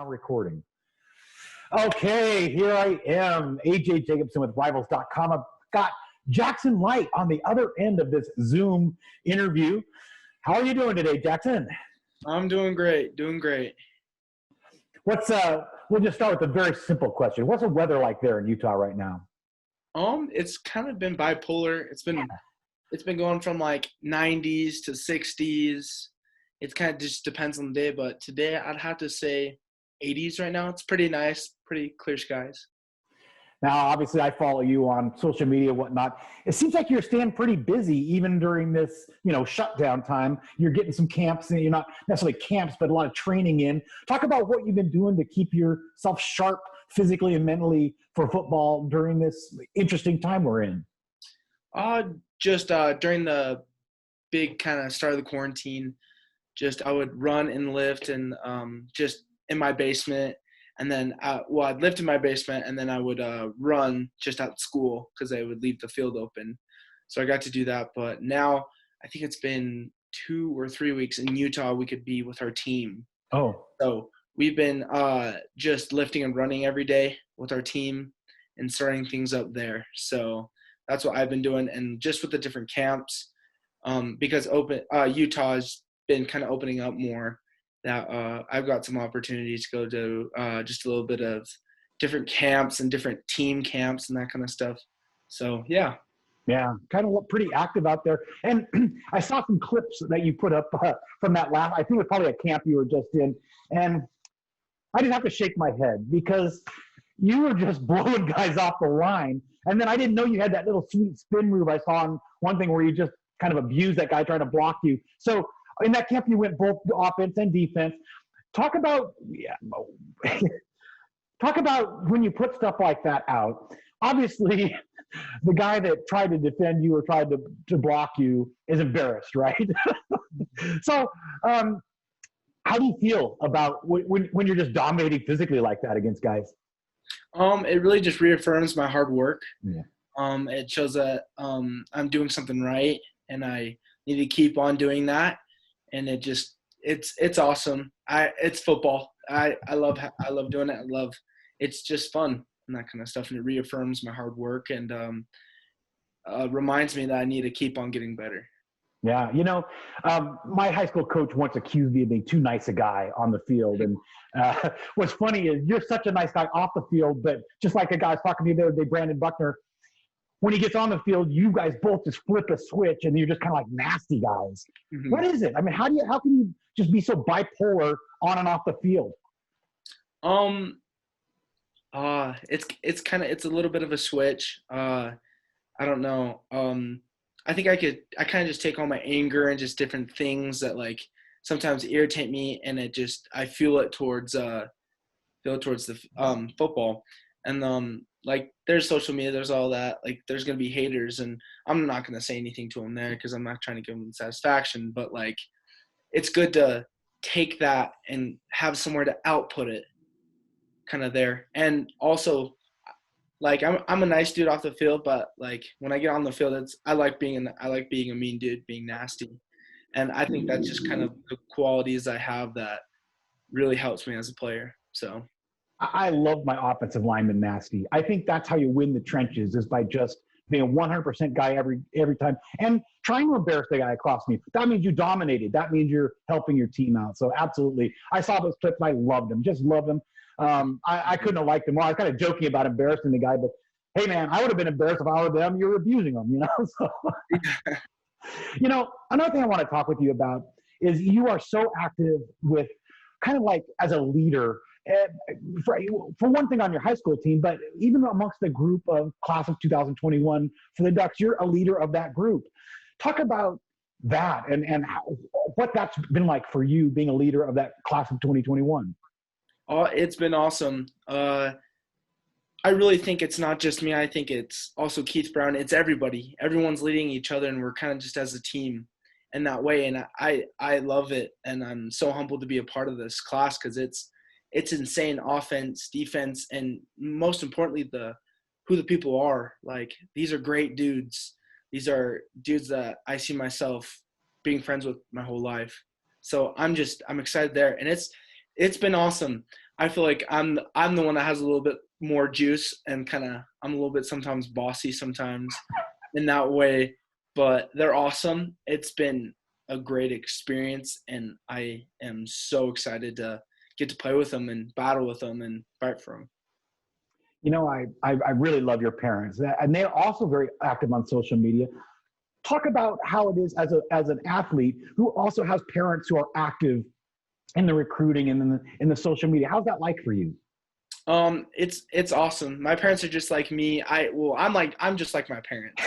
Now recording. Okay, here I am, AJ Jacobson with Rivals.com. I've got Jackson Light on the other end of this Zoom interview. How are you doing today, Jackson? I'm doing great, doing great. We'll just start with a very simple question. What's the weather like there in Utah right now? It's kind of been bipolar. It's been going from like 90s to 60s. It kind of just depends on the day, but today I'd have to say 80s right now. It's pretty nice, pretty clear skies. Now, obviously, I follow you on social media and whatnot. It seems like you're staying pretty busy even during this, shutdown time. You're getting some camps, and you're not necessarily camps, but a lot of training in. Talk about what you've been doing to keep yourself sharp physically and mentally for football during this interesting time we're in. Just during the big kind of start of the quarantine, I would run and lift and just in my basement. And then, I'd lift in my basement, and then I would run just at school because I would leave the field open. So I got to do that. But now I think it's been 2 or 3 weeks in Utah we could be with our team. Oh. So we've been just lifting and running every day with our team and starting things up there. So that's what I've been doing. And just with the different camps, because Utah has been kind of opening up more, that I've got some opportunities to go to just a little bit of different camps and different team camps and that kind of stuff. So, yeah. Yeah, kind of look pretty active out there. And I saw some clips that you put up from that last, I think it was probably a camp you were just in. And I just have to shake my head because you were just blowing guys off the line. And then I didn't know you had that little sweet spin move I saw on one thing where you just kind of abused that guy trying to block you. So in that camp, you went both offense and defense. Talk about when you put stuff like that out. Obviously, the guy that tried to defend you or tried to block you is embarrassed, right? So, how do you feel about when you're just dominating physically like that against guys? It really just reaffirms my hard work. Yeah. It shows that I'm doing something right, and I need to keep on doing that. And it's awesome. It's football. I love doing it. It's just fun and that kind of stuff. And it reaffirms my hard work and reminds me that I need to keep on getting better. Yeah. My high school coach once accused me of being too nice a guy on the field. And what's funny is you're such a nice guy off the field, but just like a guy was talking to me the other day, Brandon Buckner, when he gets on the field, you guys both just flip a switch and you're just kind of like nasty guys. Mm-hmm. What is it? I mean, how can you just be so bipolar on and off the field? It's a little bit of a switch. I don't know. I think I kind of just take all my anger and just different things that like sometimes irritate me, and I feel it towards the football. And like there's social media, there's all that, like there's going to be haters, and I'm not going to say anything to them there because I'm not trying to give them satisfaction, but like it's good to take that and have somewhere to output it kind of there. And also like I'm a nice dude off the field, but like when I get on the field, I like being a mean dude, being nasty. And I think that's just kind of the qualities I have that really helps me as a player. So I love my offensive lineman nasty. I think that's how you win the trenches, is by just being a 100% guy every time and trying to embarrass the guy across me. That means you dominated. That means you're helping your team out. So absolutely. I saw those clips. I loved them. Just loved them. I couldn't have liked them more. I was kind of joking about embarrassing the guy, but hey man, I would have been embarrassed if I were them. You're abusing them, So, another thing I want to talk with you about is you are so active with kind of like as a leader. For one thing, on your high school team, but even amongst the group of class of 2021 for the Ducks, you're a leader of that group. Talk about that and what that's been like for you being a leader of that class of 2021. Oh, it's been awesome. I really think it's not just me. I think it's also Keith Brown. It's everybody. Everyone's leading each other, and we're kind of just as a team in that way. And I love it, and I'm so humbled to be a part of this class because it's insane offense, defense, and most importantly, who the people are. Like, these are great dudes. These are dudes that I see myself being friends with my whole life. So I'm excited there. And it's been awesome. I feel like I'm the one that has a little bit more juice and kind of I'm a little bit sometimes bossy sometimes in that way, but they're awesome. It's been a great experience, and I am so excited to get to play with them and battle with them and fight for them. You know, I really love your parents, and they're also very active on social media. Talk about how it is as an athlete who also has parents who are active in the recruiting and in the social media. How's that like for you? It's awesome. My parents are just like me. I'm just like my parents.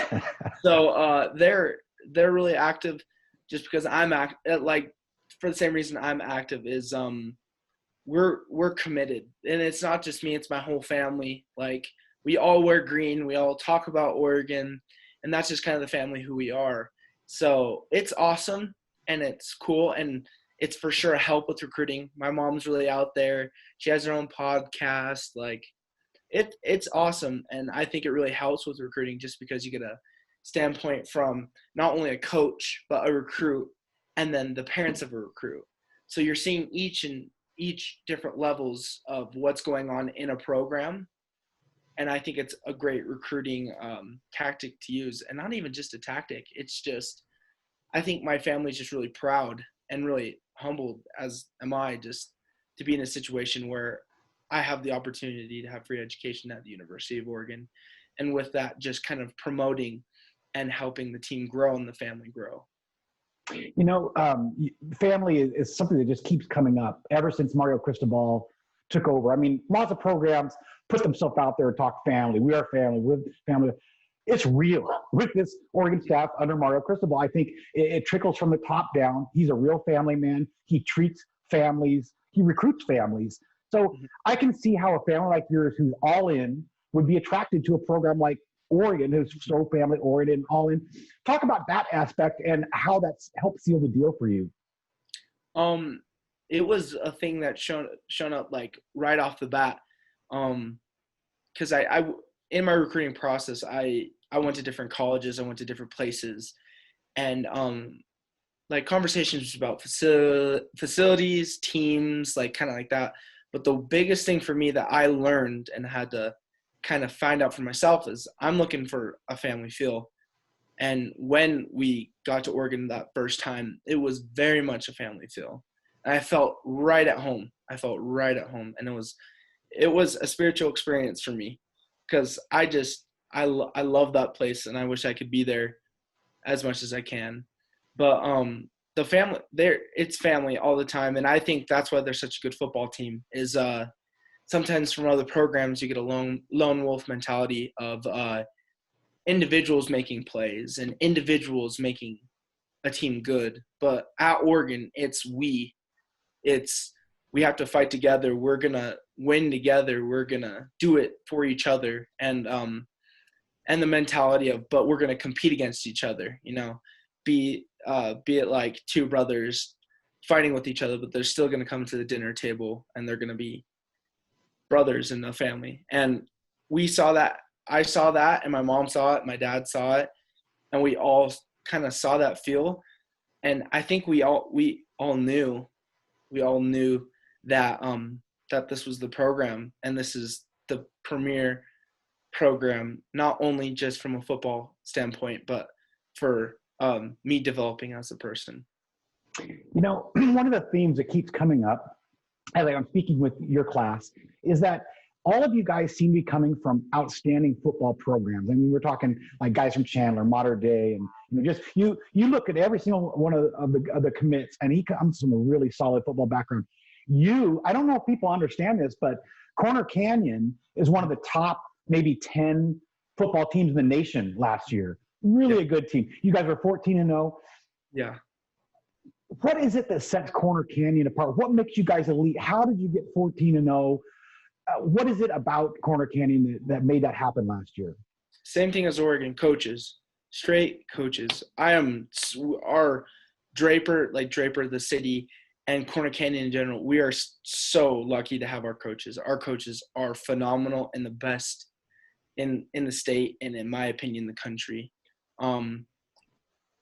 So they're really active, just because like for the same reason I'm active is we're committed, and it's not just me, it's my whole family. Like, we all wear green, we all talk about Oregon, and that's just kind of the family who we are. So it's awesome, and it's cool, and it's for sure a help with recruiting. My mom's really out there. She has her own podcast. Like, it's awesome, and I think it really helps with recruiting, just because you get a standpoint from not only a coach but a recruit, and then the parents of a recruit. So you're seeing each different levels of what's going on in a program, and I think it's a great recruiting tactic to use, and not even just a tactic. It's just, I think my family's just really proud and really humbled, as am I, just to be in a situation where I have the opportunity to have free education at the University of Oregon, and with that, just kind of promoting and helping the team grow and the family grow. You know, family is something that just keeps coming up ever since Mario Cristobal took over. I mean, lots of programs put themselves out there and talk family. We are family. We're family. It's real with this Oregon staff under Mario Cristobal. I think it trickles from the top down. He's a real family man. He treats families. He recruits families. So I can see how a family like yours, who's all in, would be attracted to a program like Oregon, who's so family oriented and all in. Talk about that aspect and how that's helped seal the deal for you. Um, it was a thing that shown up like right off the bat. Because I in my recruiting process, I went to different colleges, I went to different places, and like conversations about facilities, teams, like kind of like that. But the biggest thing for me that I learned and had to kind of find out for myself is I'm looking for a family feel. And when we got to Oregon that first time, it was very much a family feel. And I felt right at home. I felt right at home. And it was a spiritual experience for me, because I love that place, and I wish I could be there as much as I can. But the family there, it's family all the time. And I think that's why they're such a good football team is sometimes from other programs, you get a lone wolf mentality of individuals making plays and individuals making a team good. But at Oregon, it's we have to fight together. We're gonna win together. We're gonna do it for each other, and the mentality of, but we're gonna compete against each other. You know, be it like two brothers fighting with each other, but they're still gonna come to the dinner table, and they're gonna be brothers in the family. And we saw that. I saw that, and my mom saw it. My dad saw it, and we all kind of saw that feel. And I think we all knew that that this was the program, and this is the premier program, not only just from a football standpoint, but for me developing as a person. You know, one of the themes that keeps coming up as I'm speaking with your class is that all of you guys seem to be coming from outstanding football programs. I mean, we're talking like guys from Chandler, Modern Day, and just you look at every single one of the commits, and he comes from a really solid football background. I don't know if people understand this, but Corner Canyon is one of the top maybe 10 football teams in the nation last year. Really a good team. You guys were 14-0. Yeah. What is it that sets Corner Canyon apart? What makes you guys elite? How did you get 14-0? What is it about Corner Canyon that made that happen last year? Same thing as Oregon, coaches, straight coaches. Our Draper, the city, and Corner Canyon in general, we are so lucky to have our coaches. Our coaches are phenomenal and the best in the state, and in my opinion, the country.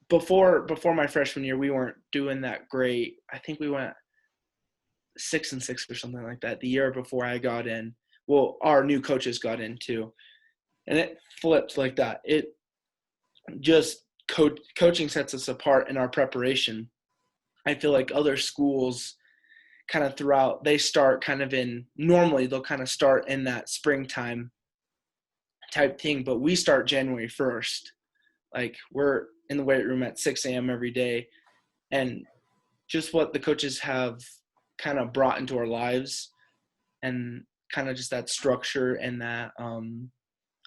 Before my freshman year, we weren't doing that great. I think we went 6-6 or something like that the year before I got in. Well, our new coaches got in too. And it flipped like that. It just coaching sets us apart in our preparation. I feel like other schools kind of throughout, they start kind of normally they'll kind of start in that springtime type thing, but we start January 1st. Like, we're in the weight room at 6 a.m. every day. And just what the coaches have kind of brought into our lives, and kind of just that structure and that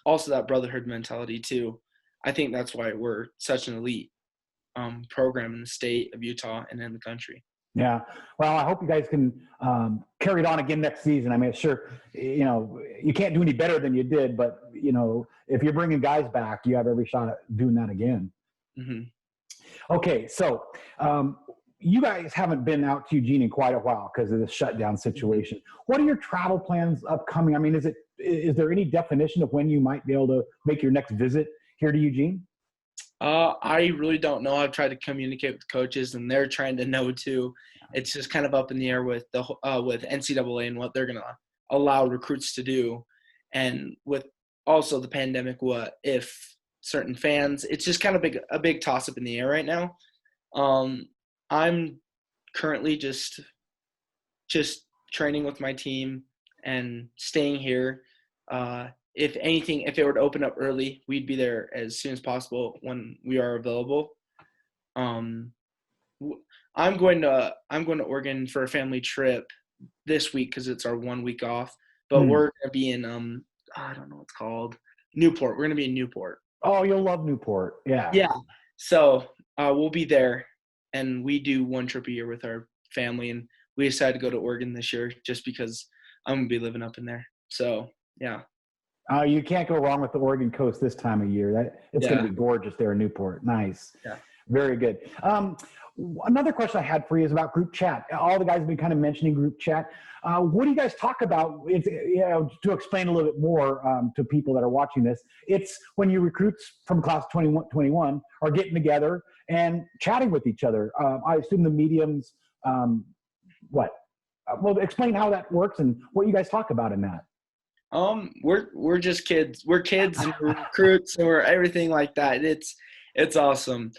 also that brotherhood mentality too. I think that's why we're such an elite program in the state of Utah and in the country. Yeah. Well, I hope you guys can carry it on again next season. I mean, sure, you can't do any better than you did, but, if you're bringing guys back, you have every shot at doing that again. Mm-hmm. Okay. So you guys haven't been out to Eugene in quite a while because of the shutdown situation. What are your travel plans upcoming? I mean, is there any definition of when you might be able to make your next visit here to Eugene? I really don't know. I've tried to communicate with coaches, and they're trying to know too. It's just kind of up in the air with with NCAA and what they're going to allow recruits to do, and with also the pandemic, what if certain fans. It's just kind of a big toss up in the air right now. I'm currently just training with my team and staying here. If anything, if it were to open up early, we'd be there as soon as possible when we are available. I'm going to Oregon for a family trip this week because it's our 1 week off. But we're going to be in I don't know what it's called, Newport. We're going to be in Newport. Oh, you'll love Newport. Yeah. Yeah. So we'll be there, and we do one trip a year with our family, and we decided to go to Oregon this year just because I'm going to be living up in there. So yeah. You can't go wrong with the Oregon coast this time of year. It's going to be gorgeous there in Newport. Nice. Yeah. Very good. Another question I had for you is about group chat. All the guys have been kind of mentioning group chat. What do you guys talk about? To explain a little bit more to people that are watching this, it's when you recruits from class 21 are getting together and chatting with each other. I assume the mediums, well, explain how that works and what you guys talk about in that. We're just kids. We're kids and we're recruits and we're everything like that. It's awesome.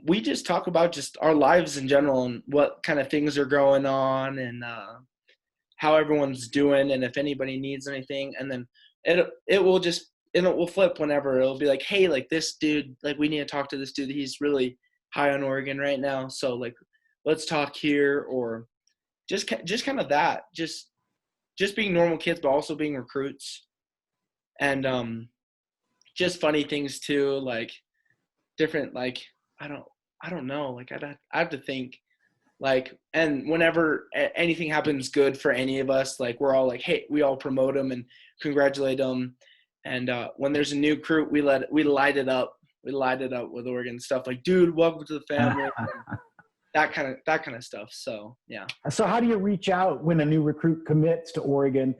We just talk about just our lives in general and what kind of things are going on and how everyone's doing and if anybody needs anything. And then it will flip whenever it'll be like, hey, like this dude, like we need to talk to this dude. He's really high on Oregon right now. So like, let's talk here, or just kind of that, just being normal kids, but also being recruits, and just funny things too, like different, like I don't know, like I have to think, like, and whenever anything happens good for any of us, like we're all like, hey, we all promote them and congratulate them, and when there's a new recruit, we light it up with Oregon stuff, like, dude, welcome to the family. That kind of stuff. So, yeah. So how do you reach out when a new recruit commits to Oregon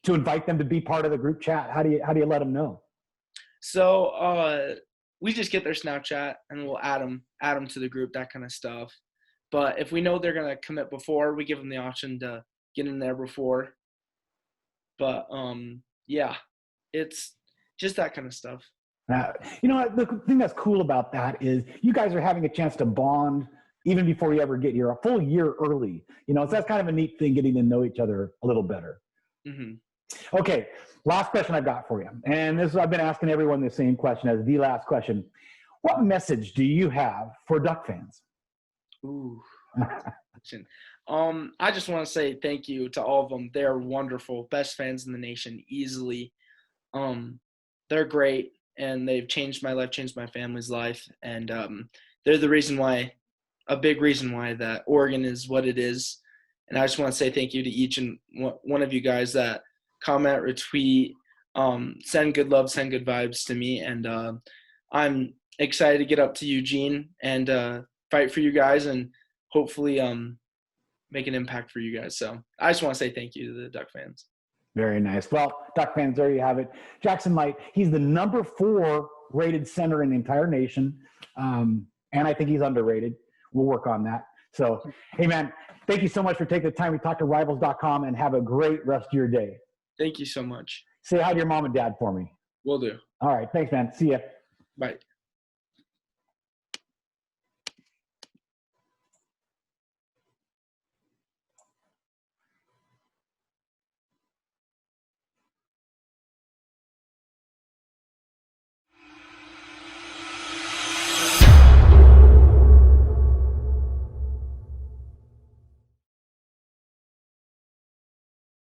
to invite them to be part of the group chat? How do you let them know? So we just get their Snapchat and we'll add them to the group, that kind of stuff. But if we know they're going to commit before, we give them the option to get in there before. But yeah, it's just that kind of stuff. The thing that's cool about that is you guys are having a chance to bond even before you ever get here, a full year early. So that's kind of a neat thing, getting to know each other a little better. Mm-hmm. Okay, last question I've got for you. And I've been asking everyone the same question as the last question. What message do you have for Duck fans? Ooh. I just want to say thank you to all of them. They're wonderful, best fans in the nation, easily. They're great, and they've changed my life, changed my family's life, and they're a big reason why that Oregon is what it is. And I just want to say thank you to each and one of you guys that comment, retweet, send good love, send good vibes to me. And I'm excited to get up to Eugene and fight for you guys and hopefully make an impact for you guys. So I just want to say thank you to the Duck fans. Very nice. Well, Duck fans, there you have it. Jackson Light, he's the number 4 rated center in the entire nation. And I think he's underrated. We'll work on that. So, hey, man, thank you so much for taking the time to talk to Rivals.com, and have a great rest of your day. Thank you so much. Say hi to your mom and dad for me. Will do. All right. Thanks, man. See ya. Bye.